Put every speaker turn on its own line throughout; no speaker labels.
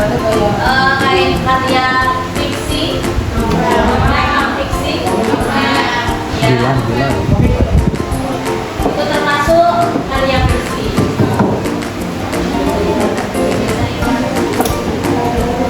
kain karya fiksi, fiksi, ya. Itu termasuk karya fiksi.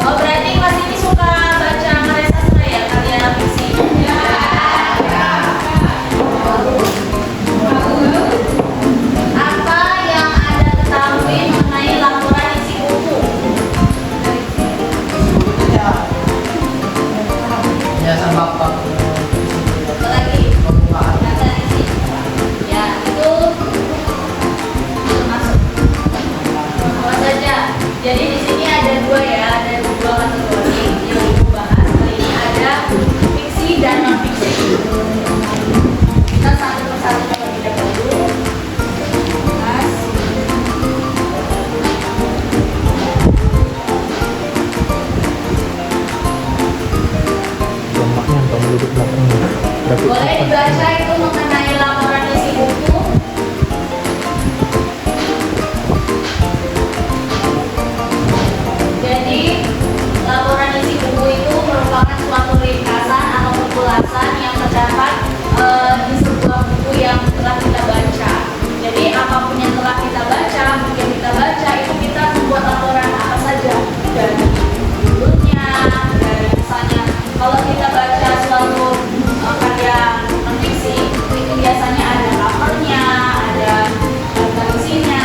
Oh, berarti Mas ini suka baca karya sastra ya, karya fiksi? Apa yang Anda ketahui mengenai laporan isi buku?
Ya sama Pak.
Apa lagi? Data isi. Ya, itu termasuk. Apa saja? Jadi di sini ada dua ya, ada dua kategori yang Ibu bahas. Kali ini ada fiksi dan non fiksi. Kita satu persatu terlebih dahulu. Mas.
Dampaknya atau duduk belakangnya.
Boleh dibaca itu mengenai laporan isi buku. Jadi laporan isi buku itu merupakan suatu ringkasan atau kumulasan yang terdapat di sebuah buku yang telah kita baca. Jadi apapun yang telah kita baca, buku yang kita baca itu kita membuat laporan apa saja dari judulnya, dari misalnya kalau kita baca suatu karya non-fiksi itu biasanya ada covernya, ada daftar isinya.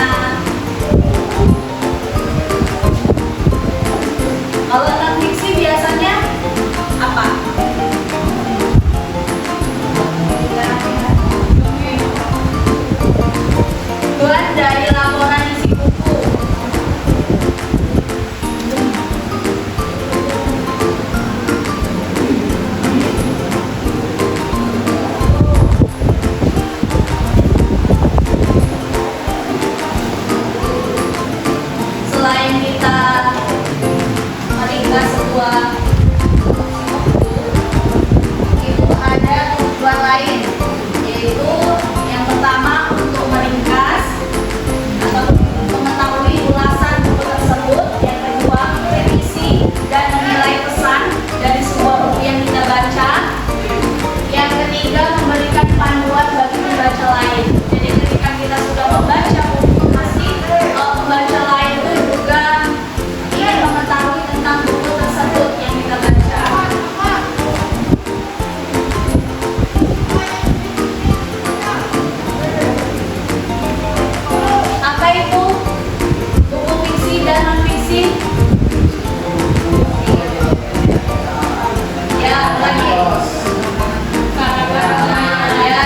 Kalau non-fiksi biasanya apa? Tuan dari laporan isi buku. Selain kita meringkas sebuah buku, itu ada tujuan lain, yaitu yang pertama untuk meringkas atau mengetahui ulasan buku tersebut, yang kedua merevisi dan menilai pesan dari sebuah buku yang kita baca, yang ketiga memberikan panduan bagi pembaca lain. Jadi ketika kita sudah membaca buku, pasti pembaca lain itu juga ingin mengetahui tentang buku tersebut yang kita baca. Apa itu buku fiksi dan non fiksi? Ya, lagi. Ya.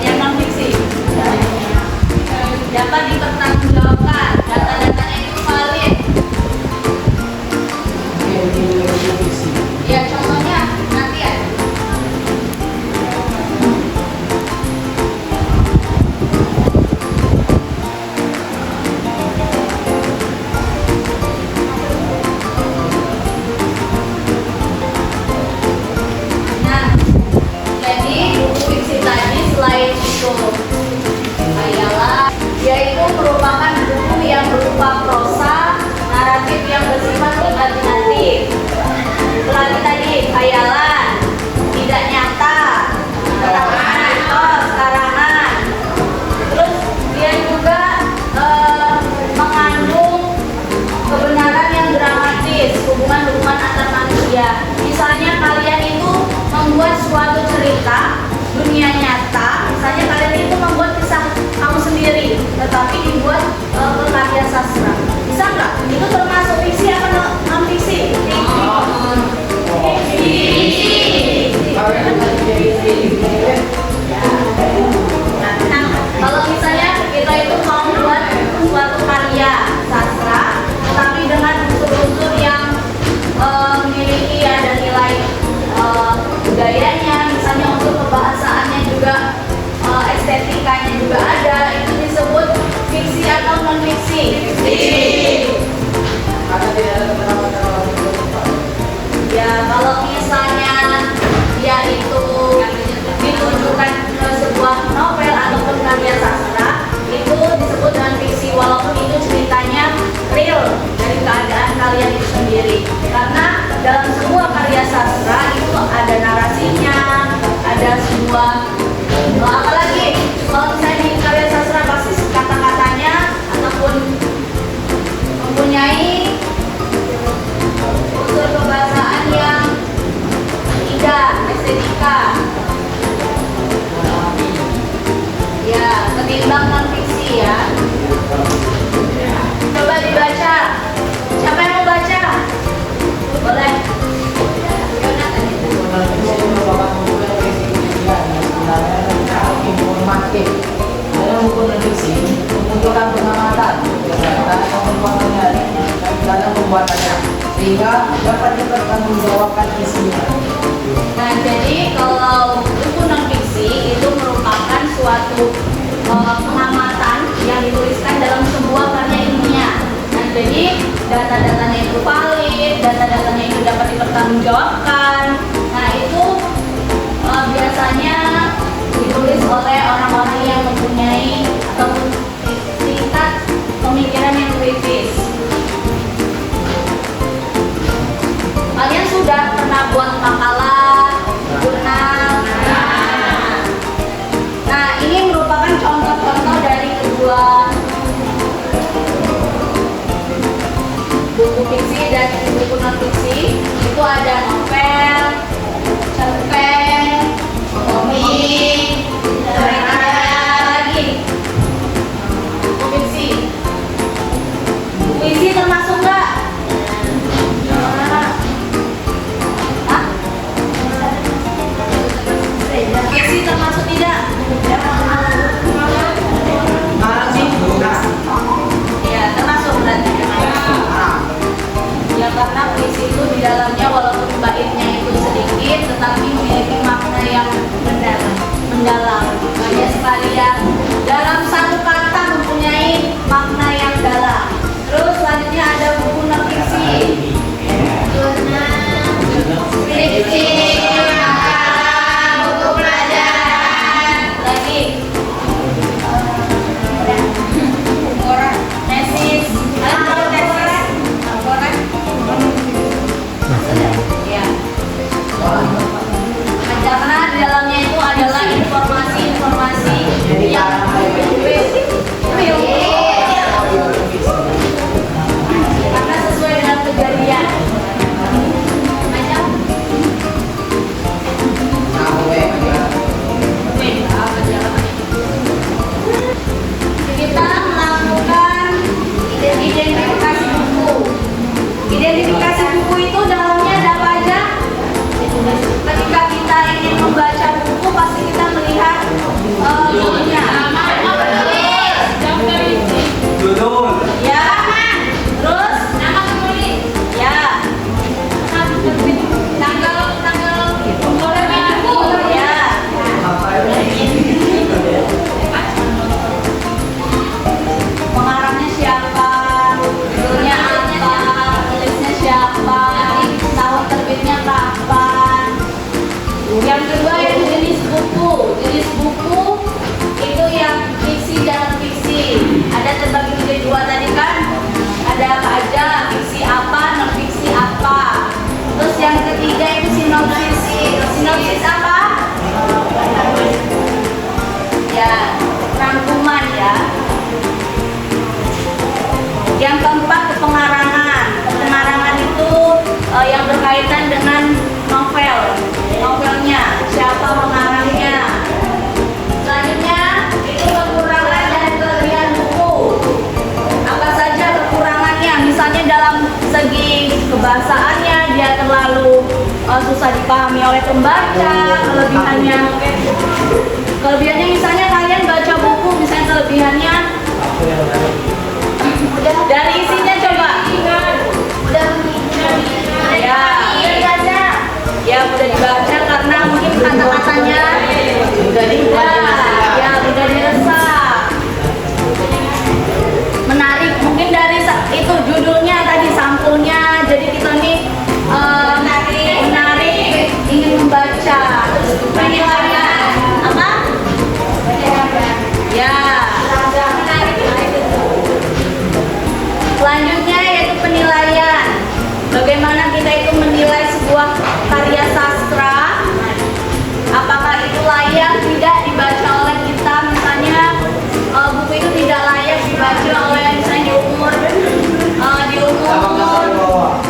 Yang non fiksi dapat dipertanggungjawabkan, data-datanya itu valid. Ya, contohnya nanti ya. Nah, jadi buku fiksi tadi selain itu hayalan, yaitu merupakan buku yang berupa prosa, naratif yang bersifat imajinatif. Lagi tadi hayalan, tidak nyata, keterangan mitos, karangan. Terus dia juga mengandung kebenaran yang dramatis, hubungan-hubungan antar manusia. Misalnya kalian itu membuat suatu cerita dunia nyata, misalnya kalian itu membuat kisah kamu sendiri, tetapi dibuat karya sastra. Bisa nggak? Itu termasuk fiksi apa non fiksi? Nah, kalau misalnya kita itu mau buat suatu karya sastra, tetapi dengan unsur-unsur yang memiliki ada nilai budayanya, misalnya
perbuatannya sehingga dapat dipertanggungjawabkan isinya.
Nah, jadi kalau buku non fiksi itu merupakan suatu pengamatan yang dituliskan dalam sebuah karya ilmiah. Nah, jadi data-datanya itu valid, data-datanya itu dapat dipertanggungjawabkan. Nah, itu biasanya ditulis oleh orang-orang yang mempunyai ataupun tingkat pemikiran yang kritis. Kalian sudah pernah buat makalah, jurnal? Nah, ini merupakan contoh-contoh dari kedua buku fiksi dan buku non fiksi. Itu ada novel, cerpen, komik, dan ada lagi buku fiksi. Buku fiksi termasuk nggak? Hah? Fiksi termasuk tidak? Ya, termasuk berarti. Ya, karena puisi itu di dalamnya walaupun baitnya itu sedikit tetapi memiliki makna yang mendalam. Banyak sekali yang dalam satu kata mempunyai makna yang dalam. Terus selanjutnya ada buku non fiksi. Fiksi, buku pelajaran. Lagi. Tesis. Ada tesis. Ya. Karena di dalamnya itu adalah informasi-informasi yang karena sesuai dengan kejadian. Macam kita melakukan identifikasi buku. Identifikasi buku itu dalamnya ada apa aja? Ketika kita ingin membaca buku pasti kita melihat bukunya.
Judul.
Ya. Terus nama penulis. Ya. Tanggal penerbit buku. Ya. Pengarangnya siapa? Judulnya apa? Penulisnya siapa? Tahun terbitnya kapan? Yang kedua yaitu jenis buku. Jenis buku itu yang fiksi dan fiksi. Ada terbagi menjadi dua tadi kan? Ada apa aja? Fiksi apa? Non fiksi apa? Terus yang ketiga itu sinopsis. Sinopsis apa? Ya, rangkuman ya. Yang keempat pengarangan. Pengarangan itu yang berkaitan dengan novel. Novelnya, siapa pengarangnya. Selanjutnya itu kekurangan dan kelebihan buku. Apa saja kekurangannya? Misalnya dalam segi kebahasaannya dia terlalu susah dipahami oleh pembaca. Kelebihannya misalnya kalian baca buku, misalnya kelebihannya dari isinya coba. Ya mudah dibaca karena mungkin kata-katanya mudah diresap, menarik. Mungkin dari itu judulnya tadi sampulnya, jadi kita nih menarik, ingin membaca. Penilaian apa? Ya. Selanjutnya yaitu penilaian. Bagaimana kita itu menilai sebuah karya sastra? Apakah itu layak tidak dibaca oleh kita? Misalnya buku itu tidak layak dibaca oleh misalnya di umur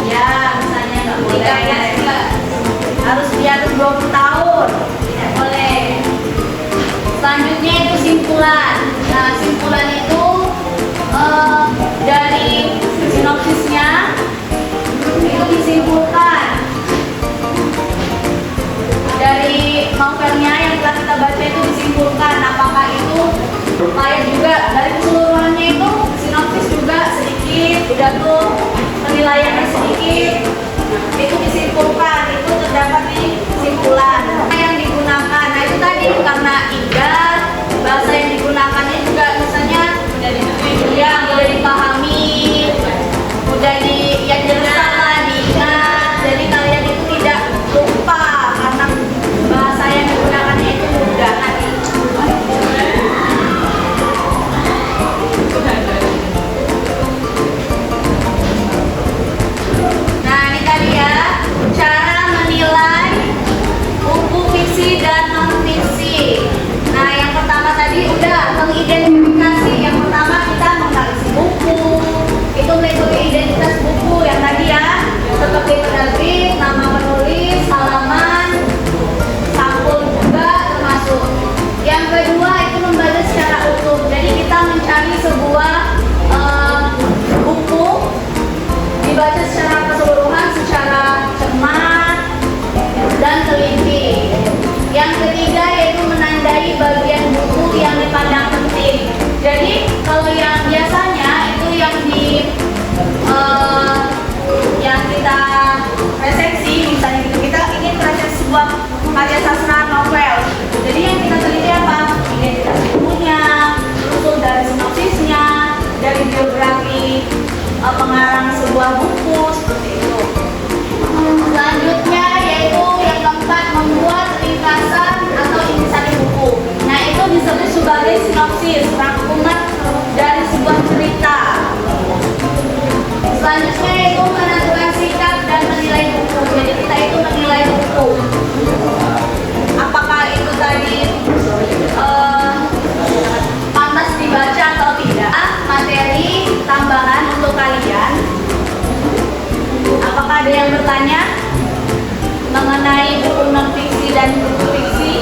ya misalnya nggak boleh harus di atas 20 tahun, tidak boleh. Selanjutnya itu simpulan. Nah, simpulan itu dari sinopsisnya itu disimpulkan dari novelnya yang telah kita baca, itu disimpulkan apakah itu layak juga. Dari keseluruhannya itu sinopsis juga sedikit udah tuh penilaiannya sedikit. Itu disimpulkan, itu terdapat di simpulan. Yang digunakan, nah itu tadi karena indah, bahasa yang digunakannya juga misalnya mudah dipahami, mudah yang jelas lah diingat. Jadi kalian itu tidak lupa karena bahasa yang digunakannya itu mudah. Nah ini tadi ya cara menilai buku fiksi dan non fiksi. Nah yang pertama tadi udah mengidentifikasi. Yang pertama kita menganalisis buku. Itu metode identitas buku yang tadi ya, seperti penerbit, nama penulis, halaman, sampul juga termasuk. Yang kedua itu membaca secara utuh. Jadi kita mencari sebuah buku, dibaca secara keseluruhan, secara cermat dan teliti. Yang ketiga yaitu menandai bagian buku yang dipandang penting. Jadi kalau yang biasanya itu yang kita resensi, misalnya gitu, kita ingin resensi sebuah karya sastra novel. Jadi yang kita teliti apa? Identitas bukunya, usul dari sinopsisnya, dari biografi pengarang sebuah buku, seperti itu. Selanjutnya yaitu yang keempat, membuat ringkasan atau intisari buku. Nah itu disebut sebagai sinopsis, rangkuman dari sebuah cerita. Selanjutnya itu menentukan sikap dan menilai buku. Jadi kita itu menilai buku. Apakah itu tadi pantas dibaca atau tidak? Materi tambahan untuk kalian. Apakah ada yang bertanya mengenai buku non fiksi dan buku fiksi?